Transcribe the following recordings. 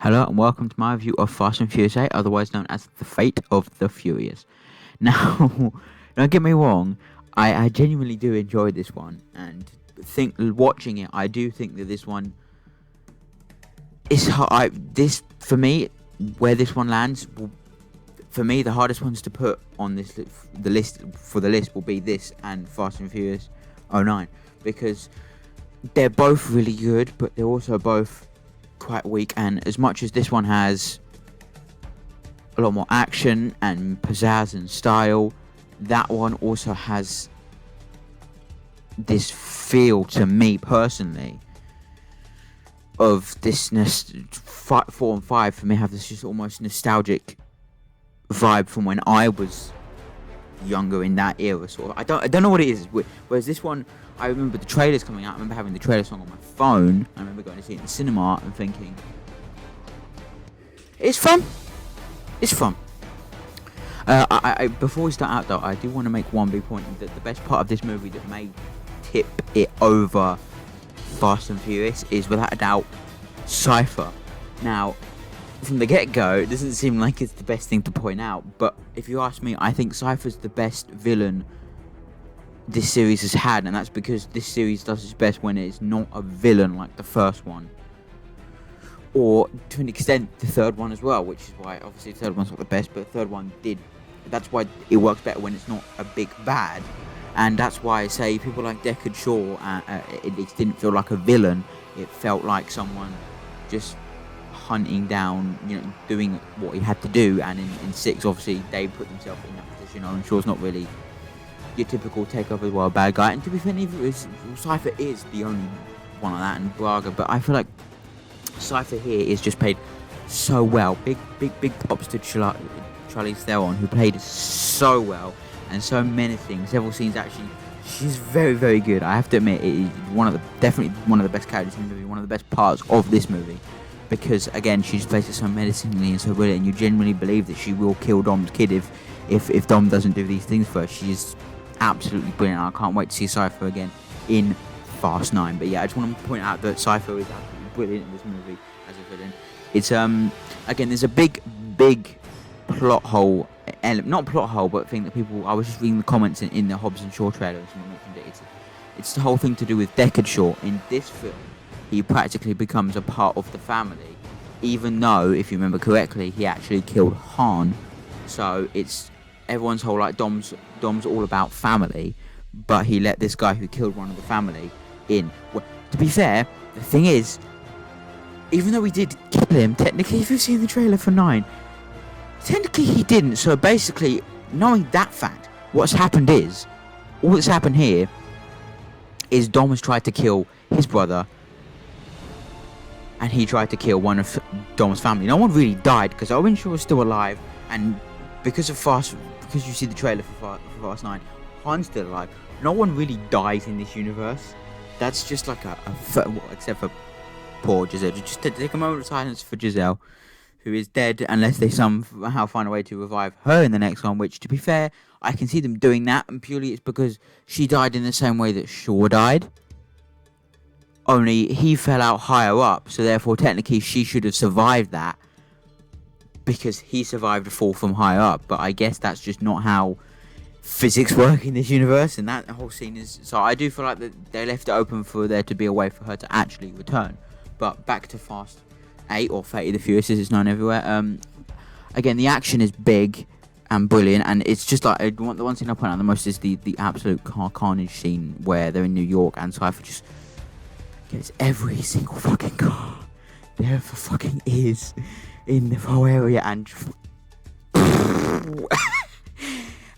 Hello and welcome to my review of Fast and Furious 8, otherwise known as The Fate of the Furious. Now, don't get me wrong, I genuinely do enjoy this one, and watching it, I do think that this one is for me, where this one lands, for me, the hardest ones to put on the list will be this and Fast and Furious 09, because they're both really good, but they're also both quite weak. And as much as this one has a lot more action and pizzazz and style, that one also has this feel, to me personally, of this 4 and 5 for me have this just almost nostalgic vibe from when I was younger in that era, sort of. I don't know what it is. Whereas this one, I remember the trailers coming out. I remember having the trailer song on my phone. I remember going to see it in the cinema and thinking, it's fun. It's fun. Before we start out though, I do want to make one big point that the best part of this movie that may tip it over Fast and Furious is without a doubt Cypher. Now, from the get-go, it doesn't seem like it's the best thing to point out, but if you ask me, I think Cypher's the best villain this series has had, and that's because this series does its best when it's not a villain like the first one, or to an extent the third one as well, which is why obviously the third one's not the best, but the third one did. That's why it works better when it's not a big bad, and that's why I say people like Deckard Shaw, it didn't feel like a villain. It felt like someone just hunting down, doing what he had to do. And in 6, obviously, they put themselves in that position. Owen Shaw's not really your typical takeover world bad guy, and to be fair, Cypher is the only one like that, and Braga, but I feel like Cypher here is just played so well. Big props to Charlize Theron, who played so well and so menacing. Several scenes, actually, she's very, very good. I have to admit, it is definitely one of the best characters in the movie, one of the best parts of this movie. Because again, she just plays it so menacingly and so brilliant, and you genuinely believe that she will kill Dom's kid if Dom doesn't do these things first. She's absolutely brilliant. I can't wait to see Cypher again in Fast 9. But yeah, I just want to point out that Cypher is absolutely brilliant in this movie as a villain. It's again, there's a big plot hole, not plot hole, but thing that people. I was just reading the comments in the Hobbs and Shaw trailer, and someone mentioned it. It's the whole thing to do with Deckard Shaw in this film. He practically becomes a part of the family, even though, if you remember correctly, he actually killed Han. So it's everyone's whole Dom's all about family, but he let this guy who killed one of the family in. Well, to be fair, the thing is, even though he did kill him, technically, if you've seen the trailer for 9, technically he didn't. So basically, knowing that fact, all that's happened here is Dom has tried to kill his brother, and he tried to kill one of Dom's family. No one really died because Owen Shaw was still alive, and because you see the trailer for Fast 9, Han's still alive. No one really dies in this universe. That's just like except for poor Giselle. Just to take a moment of silence for Giselle, who is dead unless they somehow find a way to revive her in the next one, which, to be fair, I can see them doing that, and purely it's because she died in the same way that Shaw died. Only he fell out higher up, so therefore technically she should have survived that because he survived a fall from higher up. But I guess that's just not how physics work in this universe, and that whole scene is. So I do feel like that they left it open for there to be a way for her to actually return. But back to Fast 8, or Fate of the Furious as it's known everywhere. Again, the action is big and brilliant, and it's just like the one thing I point out the most is the absolute carnage scene where they're in New York and Cypher just gets every single fucking car there ever fucking is in the whole area, and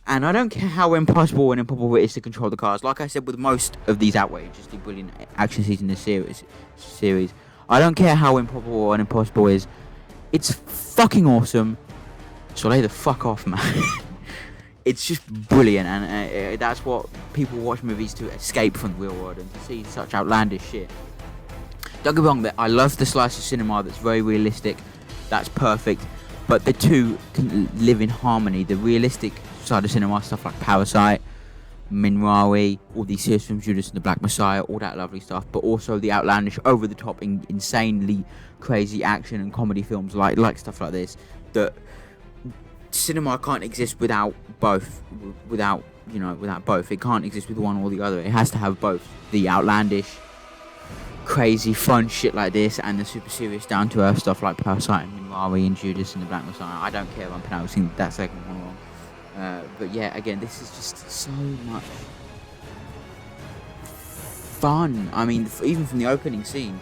and I don't care how impossible and improbable it is to control the cars. Like I said, with most of these outrageously brilliant action scenes in this series, I don't care how improbable and impossible it is. It's fucking awesome. So lay the fuck off, man. It's just brilliant, and that's what people watch movies to escape from the real world and to see such outlandish shit. Don't get me wrong, I love the slice of cinema that's very realistic, that's perfect, but the two can live in harmony. The realistic side of cinema, stuff like Parasite, Minrawi, all these series from Judas and the Black Messiah, all that lovely stuff, but also the outlandish, over-the-top, insanely crazy action and comedy films like stuff like this. That cinema can't exist without both. Without both, it can't exist with one or the other. It has to have both. The outlandish, crazy, fun shit like this, and the super serious, down-to-earth stuff like Parasite and Minrawi and Judas and the Black Messiah. I don't care if I'm pronouncing that second one wrong. But yeah, again, this is just so much fun. I mean, even from the opening scene,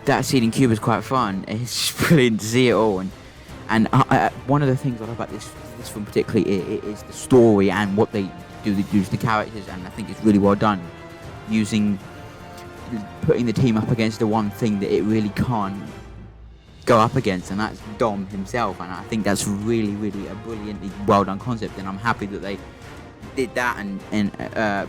that scene in Cuba is quite fun. It's just brilliant to see it all. And one of the things I love about this film particularly is the story and what they do to the characters, and I think it's really well done, putting the team up against the one thing that it really can't go up against, and that's Dom himself. And I think that's really, really a brilliantly well done concept, and I'm happy that they did that, and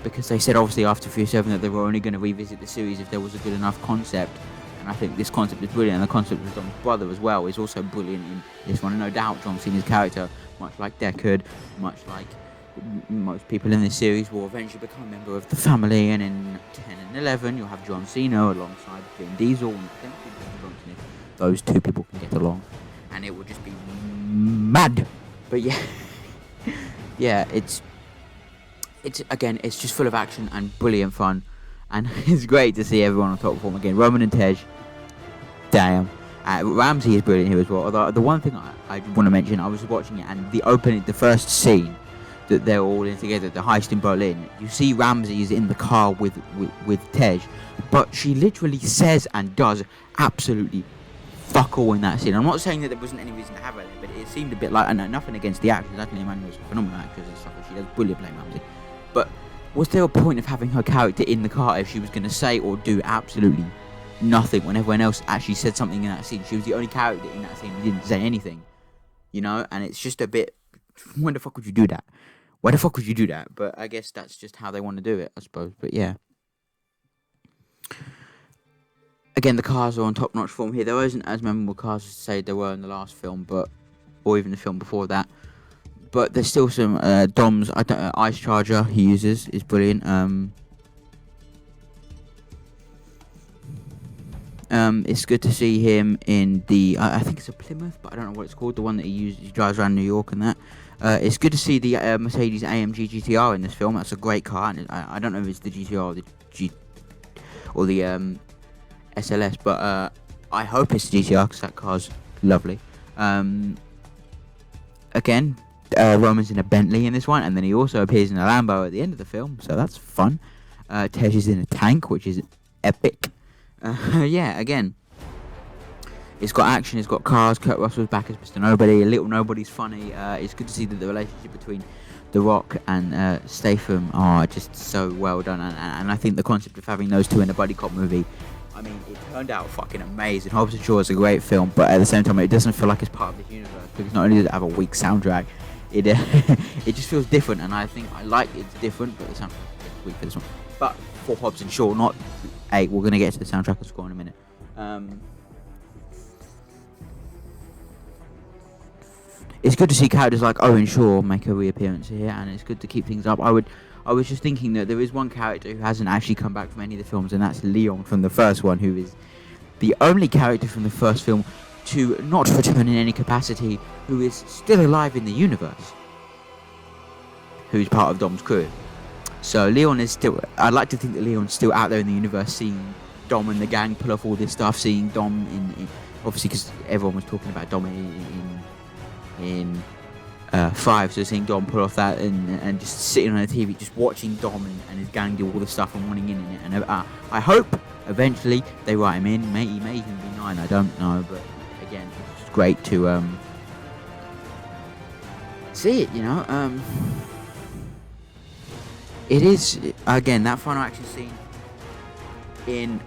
because they said obviously after Furious 7 that they were only going to revisit the series if there was a good enough concept, and I think this concept is brilliant, and the concept of Dom's brother as well is also brilliant in this one. And no doubt John Cena's character, much like Deckard, much like most people in this series, will eventually become a member of the family, and in 10 and 11 you'll have John Cena alongside Vin Diesel, and I think those two people can get along, and it will just be mad. But yeah, it's again, it's just full of action and brilliant fun, and it's great to see everyone on top form again. Roman and Tej, damn. Ramsey is brilliant here as well. Although the one thing I want to mention, I was watching it, and the first scene that they're all in together, the heist in Berlin, you see Ramsey is in the car with Tej, but she literally says and does absolutely fuck all in that scene. I'm not saying that there wasn't any reason to have her there, but it seemed a bit like, and nothing against the actress, Natalie Emmanuel's a phenomenal actress and stuff, she does brilliant playing Ramsey. But was there a point of having her character in the car if she was going to say or do absolutely nothing when everyone else actually said something in that scene? She was the only character in that scene who didn't say anything, and it's just a bit, when the fuck would you do that? Why the fuck would you do that? But I guess that's just how they want to do it, I suppose. But yeah. Again, the cars are on top-notch form here. There isn't as memorable cars as say there were in the last film, or even the film before that. But there's still some Dom's ice charger he uses is brilliant. It's good to see him in the I think it's a Plymouth, but I don't know what it's called. The one that he drives around New York and that. It's good to see the Mercedes AMG GTR in this film. That's a great car. And I don't know if it's the GTR or the SLS, but I hope it's the GTR because that car's lovely. Again, Roman's in a Bentley in this one, and then he also appears in a Lambo at the end of the film, so that's fun. Tej is in a tank, which is epic. Yeah, again, it's got action, it's got cars. Kurt Russell's back as Mr. Nobody. Little Nobody's funny. It's good to see that the relationship between The Rock and Statham are just so well done, and I think the concept of having those two in a buddy cop movie, I mean, it turned out fucking amazing. Hobbs & Shaw is a great film, but at the same time, it doesn't feel like it's part of the universe, because not only does it have a weak soundtrack, it it just feels different, and I think I like it's different, but the soundtrack is weak for this one. But for Hobbs & Shaw, not... Hey, we're going to get to the soundtrack and score in a minute. It's good to see characters like Owen Shaw make a reappearance here, and it's good to keep things up. I was just thinking that there is one character who hasn't actually come back from any of the films, and that's Leon from the first one, who is the only character from the first film to not return in any capacity, who is still alive in the universe, who's part of Dom's crew. So Leon is still... I'd like to think that Leon's still out there in the universe, seeing Dom and the gang pull off all this stuff, seeing Dom in obviously, because everyone was talking about Dom in 5, so seeing Dom pull off that and just sitting on the TV, just watching Dom and his gang do all the stuff and wanting in it. And I hope eventually they write him in. He may even be 9, I don't know. But again, it's great to see it, It is, again, that final action scene in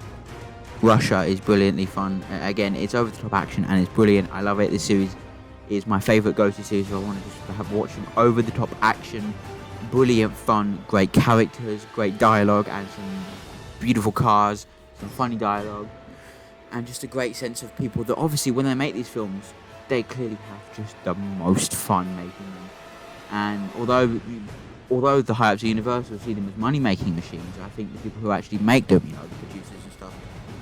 Russia is brilliantly fun. Again, it's over-the-top action and it's brilliant. I love it. This series is my favourite go-to series, so I want to just have watching over-the-top action, brilliant fun, great characters, great dialogue, and some beautiful cars, some funny dialogue, and just a great sense of people that obviously when they make these films, they clearly have just the most fun making them. And although the high ups of Universal see them as money-making machines, I think the people who actually make them, you know, the producers and stuff,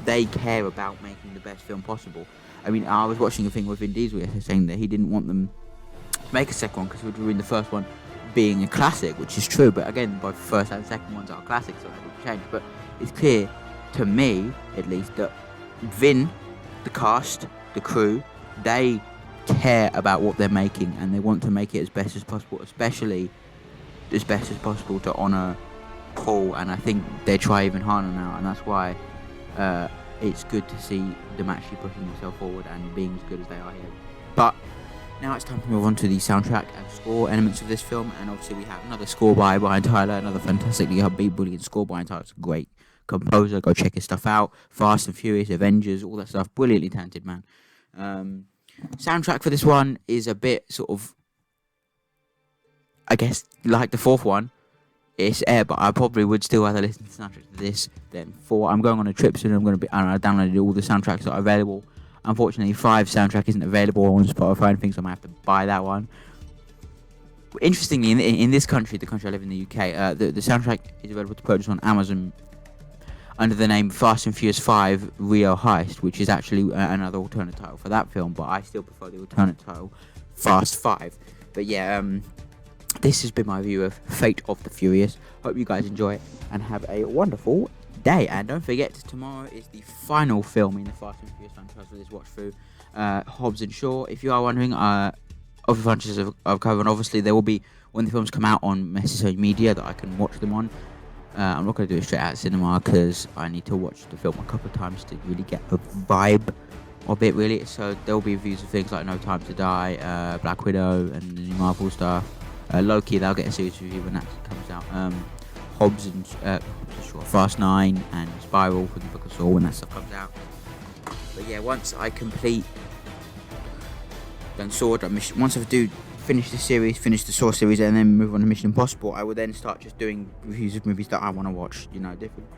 they care about making the best film possible. I mean, I was watching a thing with Vin Diesel yesterday saying that he didn't want them to make a second one because it would ruin the first one being a classic, which is true. But again, both first and second ones are classics, so that will change. But it's clear, to me at least, that Vin, the cast, the crew, they care about what they're making and they want to make it as best as possible, especially as best as possible to honour Paul, and I think they try even harder now, and that's why it's good to see them actually pushing themselves forward and being as good as they are here. But now it's time to move on to the soundtrack and score elements of this film, and obviously we have another score by Brian Tyler, another fantastically upbeat, brilliant score. Brian Tyler's a great composer, go check his stuff out. Fast and Furious, Avengers, all that stuff, brilliantly talented man. Soundtrack for this one is a bit sort of, I guess, like the fourth one. It's air, but I probably would still rather listen to the soundtrack to this than 4. I'm going on a trip soon. I downloaded all the soundtracks that are available. Unfortunately, 5 soundtrack isn't available on Spotify and things, so I might have to buy that one. Interestingly, in this country, the country I live in, the UK, the soundtrack is available to purchase on Amazon under the name Fast and Furious 5 Rio Heist, which is actually another alternate title for that film, but I still prefer the alternate title, Fast 5. But yeah, this has been my review of Fate of the Furious. Hope you guys enjoy it and have a wonderful day. And don't forget, tomorrow is the final film in the Fast and Furious franchise for this watch through, Hobbs and Shaw. If you are wondering, of the franchises I've covered, obviously there will be, when the films come out, on necessary media that I can watch them on. I'm not going to do it straight out of cinema because I need to watch the film a couple of times to really get a vibe of it, really. So there will be reviews of things like No Time to Die, Black Widow, and the new Marvel stuff. Loki, they'll get a serious review when that comes out. Hobbs and Fast 9 and Spiral for the Book of Saw when that stuff comes out. But yeah, once I complete once I do finish the series, finish the Saw series, and then move on to Mission Impossible, I will then start just doing reviews of movies that I want to watch. You know, different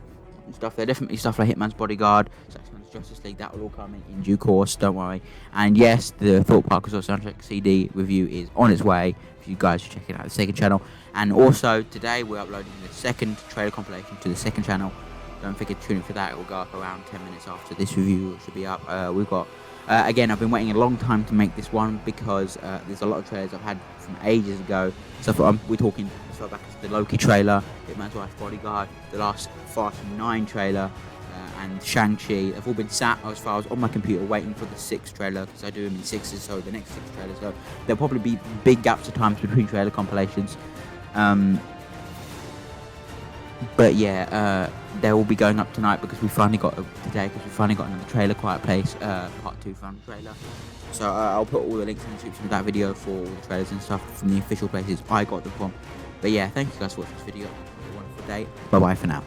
stuff. There are definitely stuff like Hitman's Bodyguard, Zack Snyder's Justice League. That will all come in due course. Don't worry. And yes, the Thought Park soundtrack CD review is on its way. If you guys are checking out the second channel, and also today we're uploading the second trailer compilation to the second channel. Don't forget to tune in for that. It will go up around 10 minutes after this review. It should be up. We've got. Again, I've been waiting a long time to make this one because there's a lot of trailers I've had from ages ago. So we're talking as far back as the Loki trailer, Hitman's Wife's Bodyguard, the last Fast 9 trailer, and Shang-Chi. They've all been sat as far as on my computer waiting for the 6th trailer because I do them in 6s, so the next 6 trailers. So there'll probably be big gaps of times between trailer compilations. But yeah, they will be going up tonight because we finally got another trailer, Quiet Place Part 2 final trailer. So I'll put all the links in the description of that video for all the trailers and stuff from the official places I got them from. But yeah, thank you guys for watching this video. Have a wonderful day. Bye bye for now.